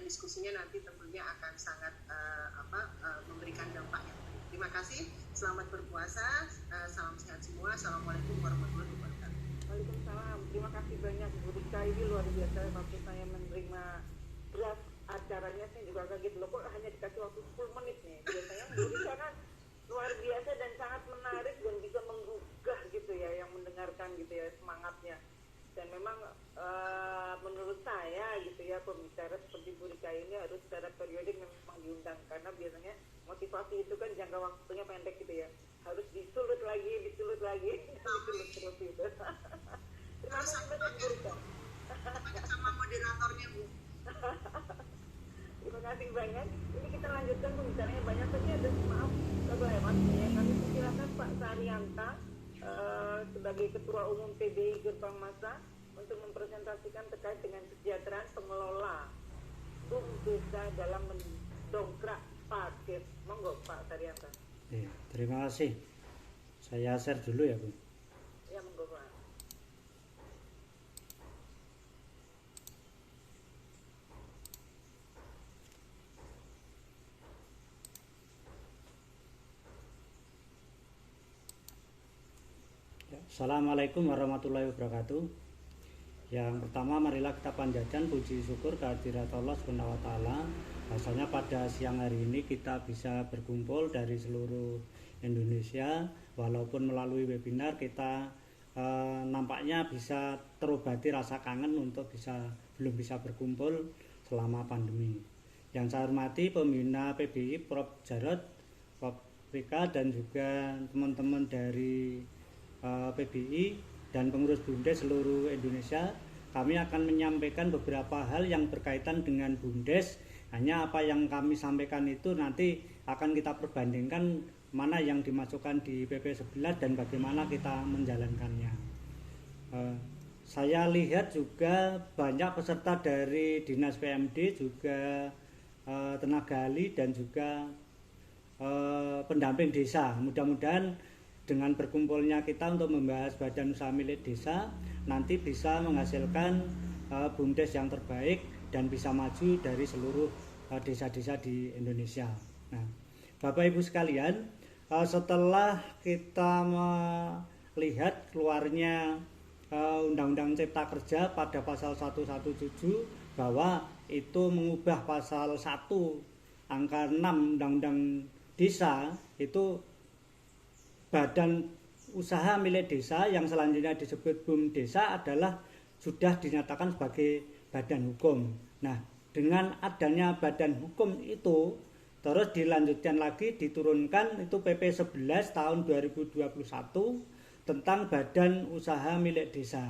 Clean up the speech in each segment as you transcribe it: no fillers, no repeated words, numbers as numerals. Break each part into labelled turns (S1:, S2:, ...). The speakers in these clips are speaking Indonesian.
S1: diskusinya nanti tentunya akan sangat memberikan dampak yang baik. Terima kasih, selamat berpuasa, salam sehat semua. Assalamualaikum warahmatullahi wabarakatuh.
S2: Waalaikumsalam. Terima kasih banyak Bu Rika, ini luar biasa. Waktu saya menerima draft acaranya saya juga kaget loh, kok hanya dikasih waktu 10 menit nih. Biasanya Bu Rika kan luar biasa dan sangat menarik dan bisa menggugah gitu ya, yang mendengarkan gitu ya semangatnya. Dan memang menurut saya gitu ya, pembicara seperti Bu Rika ini harus secara periodik memang diundang, karena biasanya motivasi itu kan jangka waktunya pendek gitu ya, harus disulut lagi disulut terus gitu. Terima kasih banyak Bu Rika.
S1: Sama moderatornya Bu.
S2: Terima kasih banyak. Ini kita lanjutkan pembicaranya, banyak tadi ada, maaf Mas ya, kami silakan Pak Saryanta sebagai Ketua Umum PBI Gerbang Massa untuk mempresentasikan terkait dengan kesejahteraan pengelola desa dalam mendongkrak parkir. Monggo Pak Saryanta.
S3: Terima kasih. Saya share dulu ya Bu.
S2: Ya monggo Pak.
S3: Assalamualaikum warahmatullahi wabarakatuh. Yang pertama, marilah kita panjatkan puji syukur kehadirat Allah Subhanahu wa taala. Bahwasanya pada siang hari ini kita bisa berkumpul dari seluruh Indonesia, walaupun melalui webinar kita nampaknya bisa terobati rasa kangen untuk belum bisa berkumpul selama pandemi. Yang saya hormati pembina PBI Prof Jarod, Prof Rika, dan juga teman-teman dari PBI dan pengurus BUMDes seluruh Indonesia. Kami akan menyampaikan beberapa hal yang berkaitan dengan BUMDes. Hanya apa yang kami sampaikan itu nanti akan kita perbandingkan mana yang dimasukkan di PP 11 dan bagaimana kita menjalankannya. Saya lihat juga banyak peserta dari Dinas PMD, juga tenaga ahli dan juga pendamping desa. Mudah-mudahan dengan berkumpulnya kita untuk membahas badan usaha milik desa nanti bisa menghasilkan BUMDes yang terbaik dan bisa maju dari seluruh desa-desa di Indonesia. Nah, Bapak Ibu sekalian, setelah kita melihat keluarnya Undang-Undang Cipta Kerja pada pasal 117 bahwa itu mengubah pasal 1 angka 6 Undang-Undang Desa, itu badan usaha milik desa yang selanjutnya disebut BUMDesa adalah sudah dinyatakan sebagai badan hukum. Nah, dengan adanya badan hukum itu terus dilanjutkan lagi, diturunkan itu PP 11 tahun 2021 tentang badan usaha milik desa.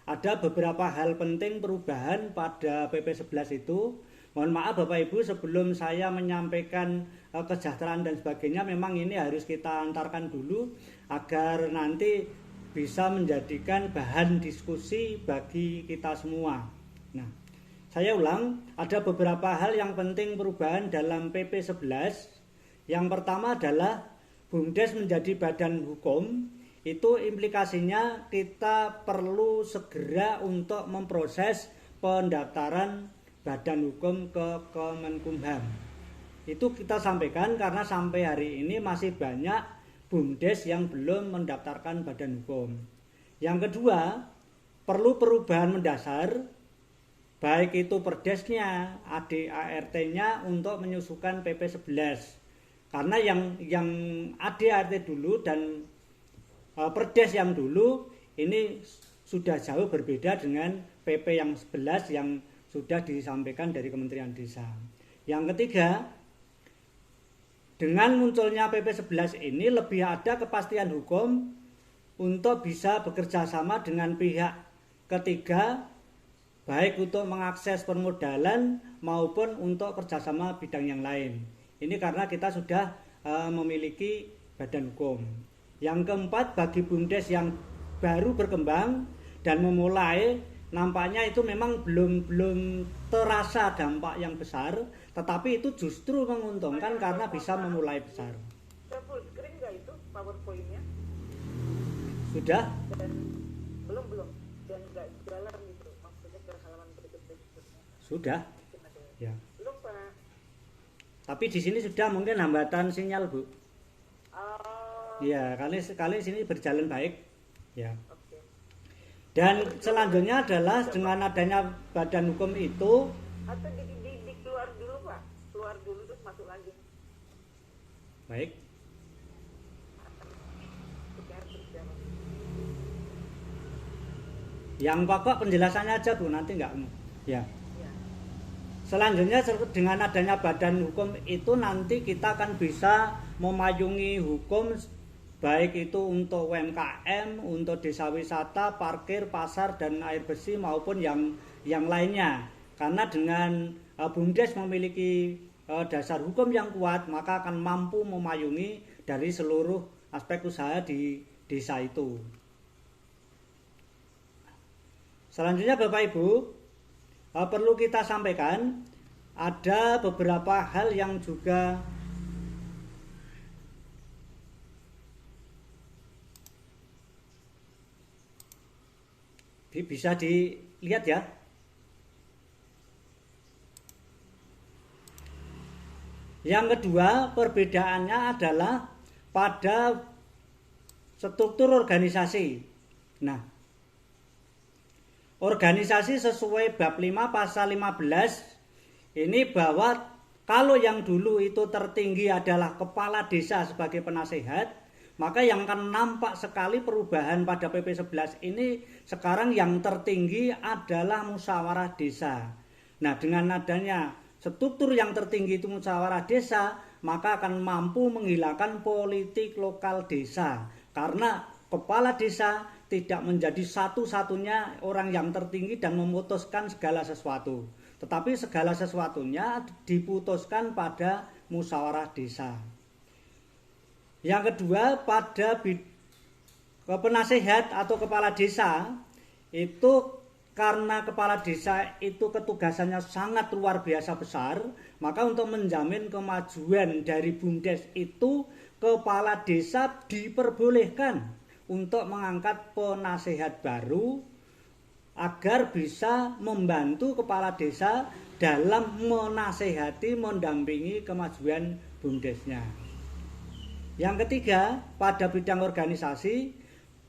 S3: Ada beberapa hal penting perubahan pada PP 11 itu. Mohon maaf Bapak Ibu, sebelum saya menyampaikan kesejahteraan dan sebagainya, memang ini harus kita antarkan dulu agar nanti bisa menjadikan bahan diskusi bagi kita semua. Nah, saya ulang, ada beberapa hal yang penting perubahan dalam PP 11. Yang pertama adalah BUMDes menjadi badan hukum. Itu implikasinya kita perlu segera untuk memproses pendaftaran badan hukum ke Kemenkumham. Itu kita sampaikan karena sampai hari ini masih banyak BUMDes yang belum mendaftarkan badan hukum. Yang kedua, perlu perubahan mendasar, baik itu perdesnya, ADART-nya untuk menyusukan PP 11. Karena yang ADART dulu dan perdes yang dulu ini sudah jauh berbeda dengan PP yang 11 yang sudah disampaikan dari Kementerian Desa. Yang ketiga, dengan munculnya PP 11 ini lebih ada kepastian hukum untuk bisa bekerja sama dengan pihak ketiga, baik untuk mengakses permodalan maupun untuk kerjasama bidang yang lain. Ini karena kita sudah memiliki badan hukum. Yang keempat, bagi BUMDes yang baru berkembang dan memulai, nampaknya itu memang belum terasa dampak yang besar, tetapi itu justru menguntungkan karena bisa memulai besar.
S2: Full screen nggak itu PowerPoint-nya?
S3: Sudah?
S2: Dan belum dan nggak jalan gitu, maksudnya ke halaman berikutnya.
S3: Sudah. Ya.
S2: Belum
S3: Tapi di sini sudah mungkin hambatan sinyal, Bu.
S2: Oh,
S3: Ya, kali sini berjalan baik. Ya.
S2: oke.
S3: Dan selanjutnya adalah dengan adanya badan hukum itu,
S2: Atau di keluar dulu Pak, keluar dulu terus masuk lagi.
S3: baik.
S2: Supaya berjalan.
S3: Yang pokok penjelasannya aja, Bu, nanti enggak. Ya.
S2: Ya.
S3: Selanjutnya dengan adanya badan hukum itu nanti kita akan bisa memayungi hukum baik itu untuk UMKM, untuk desa wisata, parkir, pasar dan air bersih maupun yang lainnya. Karena dengan BUMDes memiliki dasar hukum yang kuat, maka akan mampu memayungi dari seluruh aspek usaha di desa itu. Selanjutnya Bapak Ibu, perlu kita sampaikan ada beberapa hal yang juga bisa dilihat ya. Yang kedua, perbedaannya adalah pada struktur organisasi. Nah, organisasi sesuai bab 5 pasal 15 ini bahwa kalau yang dulu itu tertinggi adalah kepala desa sebagai penasehat, maka yang akan nampak sekali perubahan pada PP 11 ini sekarang yang tertinggi adalah musyawarah desa. Nah, dengan adanya struktur yang tertinggi itu musyawarah desa, maka akan mampu menghilangkan politik lokal desa. Karena kepala desa tidak menjadi satu-satunya orang yang tertinggi dan memutuskan segala sesuatu. Tetapi segala sesuatunya diputuskan pada musyawarah desa. Yang kedua, pada penasehat atau kepala desa itu karena kepala desa itu ketugasannya sangat luar biasa besar, maka untuk menjamin kemajuan dari BUMDes itu kepala desa diperbolehkan untuk mengangkat penasehat baru agar bisa membantu kepala desa dalam menasehati, mendampingi kemajuan BUMDesnya. Yang ketiga, pada bidang organisasi,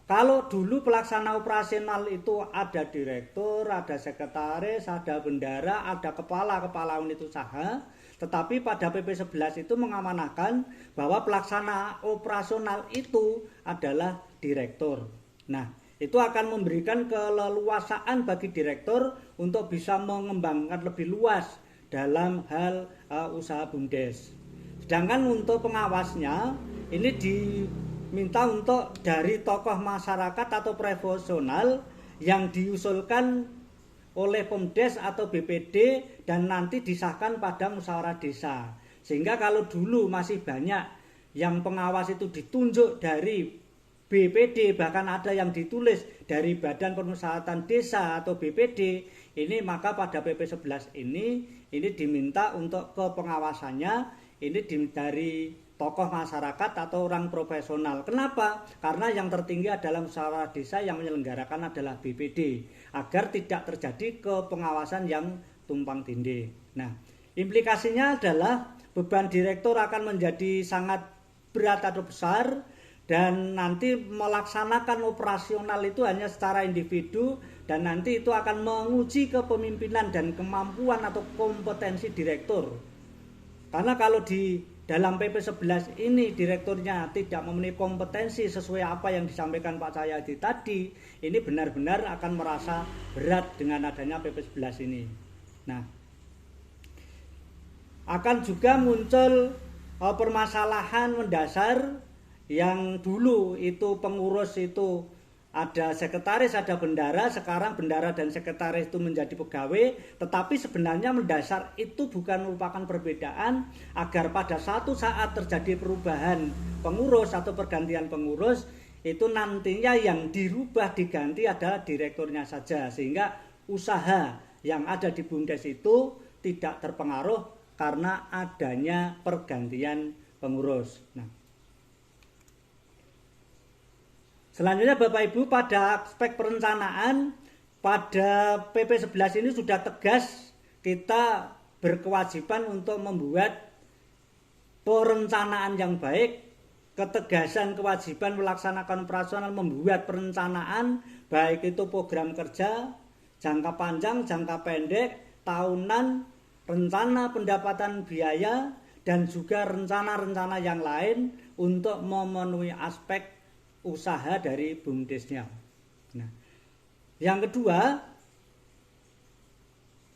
S3: kalau dulu pelaksana operasional itu ada direktur, ada sekretaris, ada bendara, ada kepala unit usaha, tetapi pada PP 11 itu mengamanahkan bahwa pelaksana operasional itu adalah direktur. Nah, itu akan memberikan keleluasaan bagi direktur untuk bisa mengembangkan lebih luas dalam hal usaha BUMDes. Sedangkan untuk pengawasnya ini diminta untuk dari tokoh masyarakat atau profesional yang diusulkan oleh Pemdes atau BPD dan nanti disahkan pada musyawarah desa. Sehingga kalau dulu masih banyak yang pengawas itu ditunjuk dari BPD, bahkan ada yang ditulis dari Badan Permusyawaratan Desa atau BPD, ini maka pada PP 11 ini diminta untuk kepengawasannya ini dari tokoh masyarakat atau orang profesional. Kenapa? Karena yang tertinggi adalah musyawarah desa, yang menyelenggarakan adalah BPD, agar tidak terjadi kepengawasan yang tumpang tindih. Nah, implikasinya adalah beban direktur akan menjadi sangat berat atau besar, dan nanti melaksanakan operasional itu hanya secara individu, dan nanti itu akan menguji kepemimpinan dan kemampuan atau kompetensi direktur. Karena kalau di dalam PP 11 ini direkturnya tidak memenuhi kompetensi sesuai apa yang disampaikan Pak Cahyadi tadi, ini benar-benar akan merasa berat dengan adanya PP 11 ini. Nah, akan juga muncul permasalahan mendasar yang dulu itu pengurus itu ada sekretaris, ada bendara, sekarang bendara dan sekretaris itu menjadi pegawai, tetapi sebenarnya mendasar itu bukan merupakan perbedaan agar pada satu saat terjadi perubahan pengurus atau pergantian pengurus, itu nantinya yang dirubah diganti adalah direkturnya saja, sehingga usaha yang ada di BUMDes itu tidak terpengaruh karena adanya pergantian pengurus. Nah, selanjutnya Bapak Ibu, pada aspek perencanaan pada PP 11 ini sudah tegas kita berkewajiban untuk membuat perencanaan yang baik, ketegasan kewajiban melaksanakan operasional, membuat perencanaan baik itu program kerja jangka panjang, jangka pendek, tahunan, rencana pendapatan biaya, dan juga rencana-rencana yang lain untuk memenuhi aspek usaha dari BUMDesnya. Nah, yang kedua,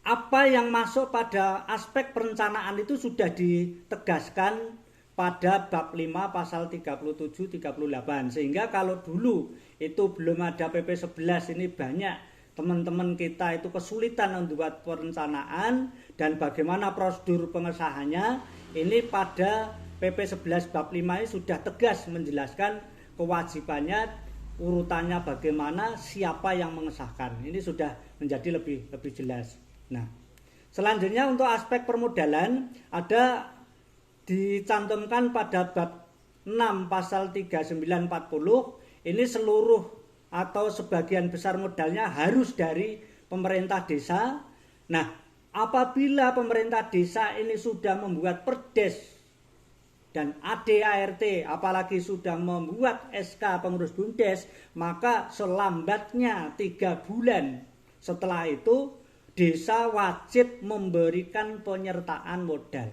S3: apa yang masuk pada aspek perencanaan itu sudah ditegaskan pada bab 5 pasal 37-38, sehingga kalau dulu itu belum ada PP 11, ini banyak teman-teman kita itu kesulitan membuat perencanaan dan bagaimana prosedur pengesahannya. Ini pada PP 11 bab 5 ini sudah tegas menjelaskan kewajibannya, urutannya bagaimana, siapa yang mengesahkan. Ini sudah menjadi lebih jelas. Nah, selanjutnya untuk aspek permodalan ada dicantumkan pada bab 6 pasal 3940. Ini seluruh atau sebagian besar modalnya harus dari pemerintah desa. Nah, apabila pemerintah desa ini sudah membuat perdes dan ADART, apalagi sudah membuat SK pengurus BUMDes, maka selambatnya 3 bulan setelah itu desa wajib memberikan penyertaan modal.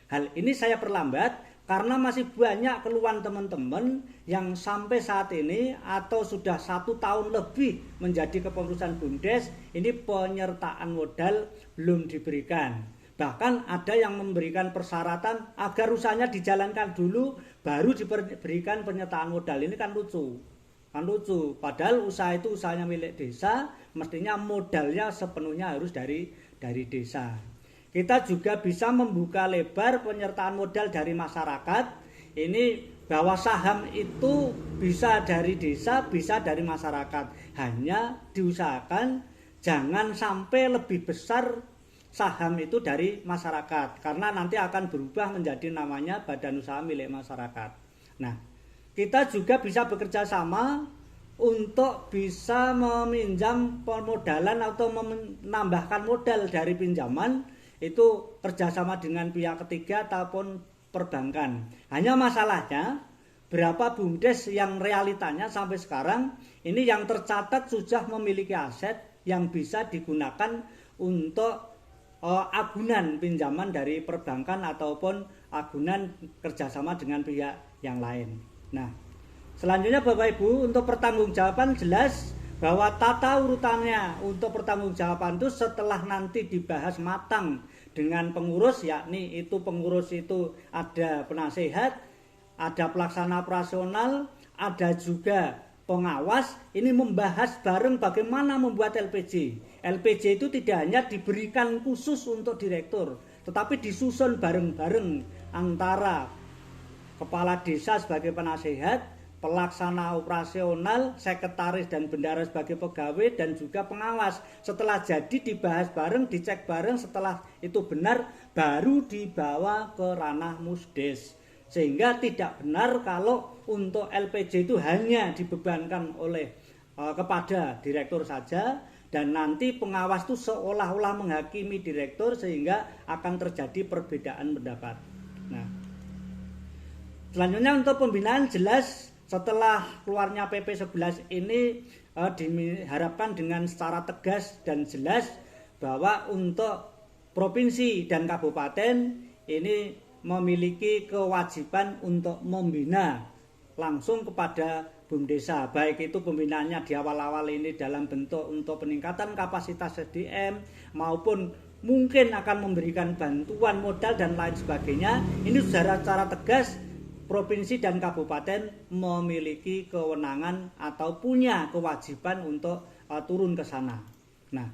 S3: Hal ini saya perlambat karena masih banyak keluhan teman-teman yang sampai saat ini atau sudah 1 tahun lebih menjadi kepengurusan BUMDes, ini penyertaan modal belum diberikan. Bahkan ada yang memberikan persyaratan agar usahanya dijalankan dulu baru diberikan penyertaan modal. Ini kan lucu. Padahal usaha itu usahanya milik desa, mestinya modalnya sepenuhnya harus dari desa. Kita juga bisa membuka lebar penyertaan modal dari masyarakat. Ini bahwa saham itu bisa dari desa, bisa dari masyarakat. Hanya diusahakan jangan sampai lebih besar saham itu dari masyarakat, karena nanti akan berubah menjadi namanya badan usaha milik masyarakat. Nah, kita juga bisa bekerja sama untuk bisa meminjam permodalan atau menambahkan modal dari pinjaman, itu kerjasama dengan pihak ketiga ataupun perbankan. Hanya masalahnya berapa BUMDes yang realitanya sampai sekarang ini yang tercatat sudah memiliki aset yang bisa digunakan untuk agunan pinjaman dari perbankan ataupun agunan kerjasama dengan pihak yang lain. Nah, selanjutnya Bapak Ibu, untuk pertanggungjawaban jelas bahwa tata urutannya untuk pertanggungjawaban itu setelah nanti dibahas matang dengan pengurus, yakni itu pengurus itu ada penasehat, ada pelaksana operasional, ada juga pengawas. Ini membahas bareng bagaimana membuat LPJ. LPJ itu tidak hanya diberikan khusus untuk direktur, tetapi disusun bareng-bareng antara kepala desa sebagai penasehat, pelaksana operasional, sekretaris dan bendahara sebagai pegawai, dan juga pengawas. Setelah jadi dibahas bareng, dicek bareng, setelah itu benar baru dibawa ke ranah musdes. Sehingga tidak benar kalau untuk LPJ itu hanya dibebankan oleh kepada direktur saja, dan nanti pengawas itu seolah-olah menghakimi direktur sehingga akan terjadi perbedaan pendapat. Nah, selanjutnya untuk pembinaan jelas setelah keluarnya PP 11 ini diharapkan dengan secara tegas dan jelas bahwa untuk provinsi dan kabupaten ini memiliki kewajiban untuk membina langsung kepada BUMDesa, baik itu pembinaannya di awal-awal ini dalam bentuk untuk peningkatan kapasitas SDM maupun mungkin akan memberikan bantuan modal dan lain sebagainya. Ini secara tegas provinsi dan kabupaten memiliki kewenangan atau punya kewajiban untuk turun ke sana. Nah,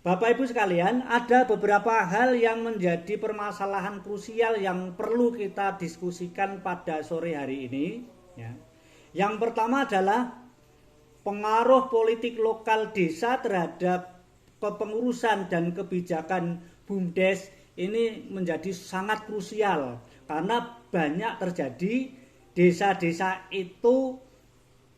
S3: Bapak Ibu sekalian, ada beberapa hal yang menjadi permasalahan krusial yang perlu kita diskusikan pada sore hari ini. Ya. Yang pertama adalah pengaruh politik lokal desa terhadap kepengurusan dan kebijakan BUMDes ini menjadi sangat krusial karena banyak terjadi desa-desa itu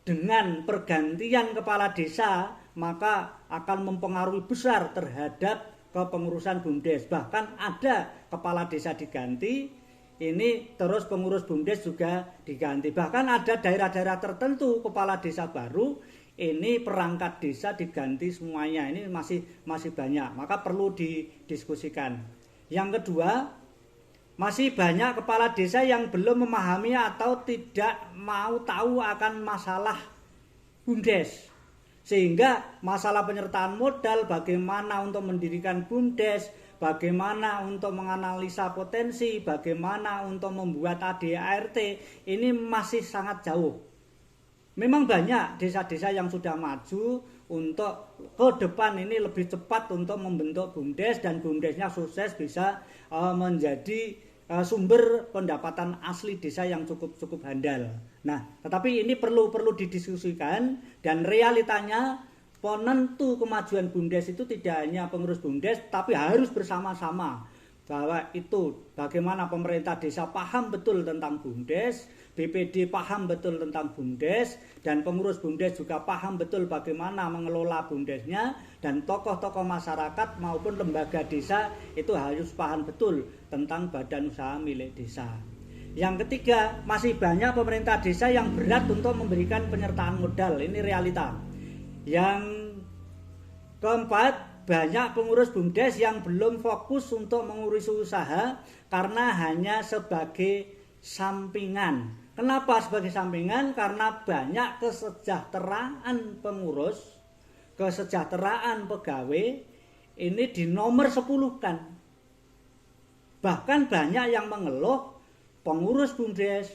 S3: dengan pergantian kepala desa maka akan mempengaruhi besar terhadap kepengurusan BUMDes. Bahkan ada kepala desa diganti ini terus pengurus BUMDes juga diganti. Bahkan ada daerah-daerah tertentu kepala desa baru ini perangkat desa diganti semuanya. Ini masih banyak, maka perlu didiskusikan. Yang kedua, masih banyak kepala desa yang belum memahami atau tidak mau tahu akan masalah BUMDes. Sehingga masalah penyertaan modal, bagaimana untuk mendirikan BUMDes, bagaimana untuk menganalisa potensi, bagaimana untuk membuat ADART, ini masih sangat jauh. Memang banyak desa-desa yang sudah maju untuk ke depan ini lebih cepat untuk membentuk BUMDes, dan BUMDesnya sukses bisa menjadi sumber pendapatan asli desa yang cukup handal. Nah, tetapi ini perlu didiskusikan, dan realitanya penentu kemajuan BUMDes itu tidak hanya pengurus BUMDes, tapi harus bersama-sama. Bahwa itu bagaimana pemerintah desa paham betul tentang BUMDes, BPD paham betul tentang BUMDes, dan pengurus BUMDes juga paham betul bagaimana mengelola BUMDesnya, dan tokoh-tokoh masyarakat maupun lembaga desa itu harus paham betul tentang badan usaha milik desa. Yang ketiga, masih banyak pemerintah desa yang berat untuk memberikan penyertaan modal. Ini realita. Yang keempat, banyak pengurus BUMDes yang belum fokus untuk mengurusi usaha karena hanya sebagai sampingan. Kenapa sebagai sampingan? Karena banyak kesejahteraan pengurus, kesejahteraan pegawai ini dinomor 10-kan. Bahkan banyak yang mengeluh pengurus BUMDes,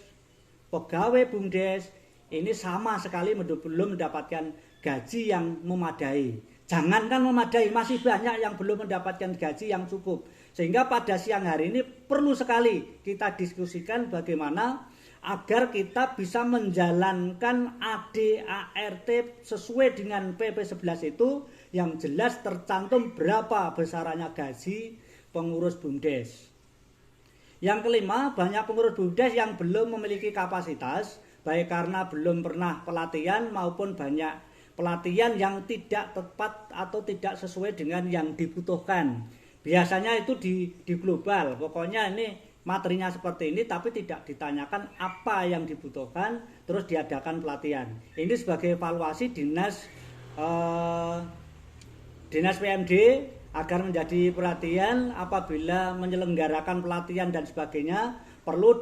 S3: pegawai BUMDes ini sama sekali belum mendapatkan gaji yang memadai. Jangankan memadai, masih banyak yang belum mendapatkan gaji yang cukup. Sehingga pada siang hari ini perlu sekali kita diskusikan bagaimana agar kita bisa menjalankan ADART sesuai dengan PP 11 itu, yang jelas tercantum berapa besarannya gaji pengurus BUMDes. Yang kelima, banyak pengurus BUMDes yang belum memiliki kapasitas, baik karena belum pernah pelatihan maupun banyak pelatihan yang tidak tepat atau tidak sesuai dengan yang dibutuhkan. Biasanya itu di global, pokoknya ini materinya seperti ini tapi tidak ditanyakan apa yang dibutuhkan, terus diadakan pelatihan. Ini sebagai evaluasi dinas PMD agar menjadi perhatian apabila menyelenggarakan pelatihan dan sebagainya, perlu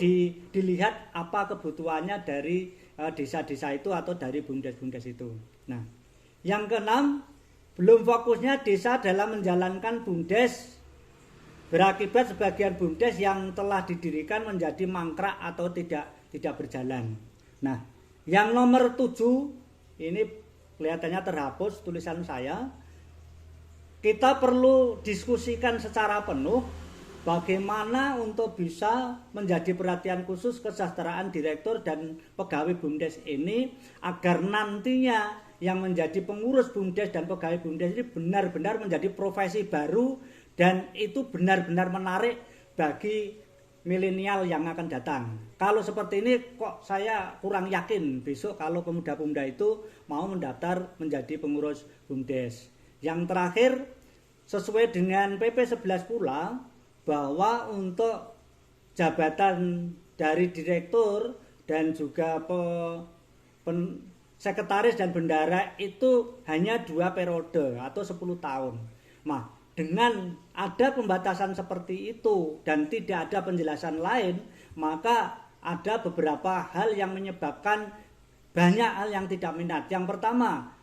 S3: dilihat apa kebutuhannya dari desa-desa itu atau dari BUMDes itu. Nah, yang keenam, belum fokusnya desa dalam menjalankan BUMDes berakibat sebagian BUMDes yang telah didirikan menjadi mangkrak atau tidak berjalan. Nah, yang nomor 7 ini kelihatannya terhapus tulisan saya. Kita perlu diskusikan secara penuh bagaimana untuk bisa menjadi perhatian khusus kesejahteraan direktur dan pegawai BUMDes ini, agar nantinya yang menjadi pengurus BUMDes dan pegawai BUMDes ini benar-benar menjadi profesi baru, dan itu benar-benar menarik bagi milenial yang akan datang. Kalau seperti ini kok saya kurang yakin besok kalau pemuda-pemuda itu mau mendaftar menjadi pengurus BUMDes. Yang terakhir, sesuai dengan PP 11 pula, bahwa untuk jabatan dari direktur dan juga sekretaris dan bendara itu hanya 2 periode atau 10 tahun. Nah, dengan ada pembatasan seperti itu dan tidak ada penjelasan lain, maka ada beberapa hal yang menyebabkan banyak hal yang tidak minat. Yang pertama,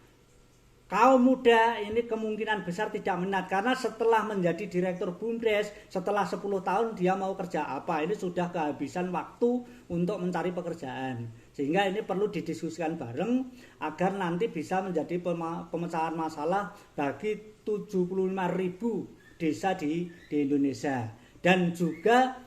S3: kaum muda ini kemungkinan besar tidak minat, karena setelah menjadi direktur BUMDes, setelah 10 tahun dia mau kerja apa? Ini sudah kehabisan waktu untuk mencari pekerjaan. Sehingga ini perlu didiskusikan bareng agar nanti bisa menjadi pemecahan masalah bagi 75.000 desa di Indonesia. Dan juga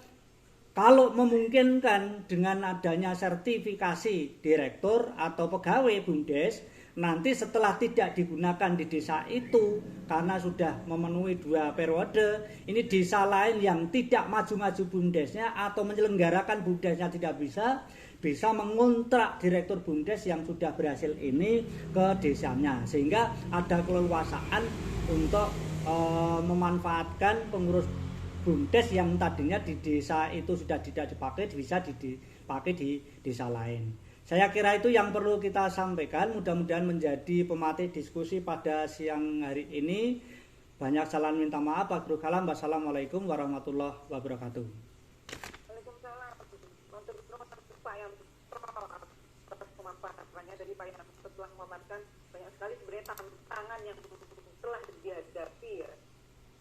S3: kalau memungkinkan dengan adanya sertifikasi direktur atau pegawai BUMDes, nanti setelah tidak digunakan di desa itu karena sudah memenuhi 2 periode, ini desa lain yang tidak maju-maju BUMDesnya atau menyelenggarakan BUMDesnya tidak bisa mengontrak direktur BUMDes yang sudah berhasil ini ke desanya, sehingga ada keleluasaan untuk memanfaatkan pengurus BUMDes yang tadinya di desa itu sudah tidak dipakai bisa dipakai di desa lain. Saya kira itu yang perlu kita sampaikan, mudah-mudahan menjadi pemateri diskusi pada siang hari ini. Banyak salah minta maaf. Wassalamualaikum warahmatullahi wabarakatuh.
S2: Waalaikumsalam. Untuk Pak yang atas pemaparannya dari Pak yang telah memaparkan banyak sekali sebenarnya tantangan yang telah dihadapi ya,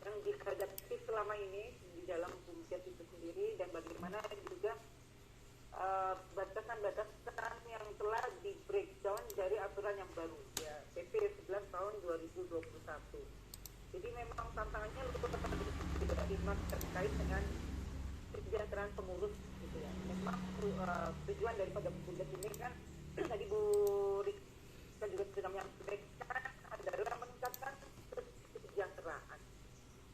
S2: yang dihadapi selama ini di dalam BUMDes itu sendiri, dan bagaimana juga batasan-batasan yang telah di breakdown dari aturan yang baru ya, PP 11 tahun 2021. Jadi memang tantangannya tidak lima terkait dengan kesejahteraan pengurus gitu ya. Memang tujuan daripada BUMDes ini kan tadi Bu Rika juga sudah menyampaikan adalah meningkatkan kesejahteraan.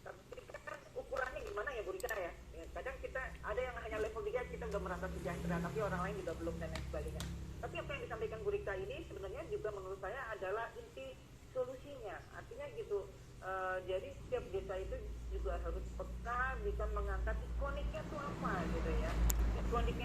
S2: Tapi kan ukurannya gimana ya Bu Rika ya? Kadang kita ada yang hanya level 3 kita udah merasa sejahtera, tapi orang lain juga belum dan lain sebagainya. Tapi apa yang disampaikan Bu Rika ini sebenarnya juga menurut saya adalah inti solusinya. Artinya gitu, jadi setiap desa itu juga harus peka bisa mengangkat ikoniknya itu apa gitu ya. Ikoniknya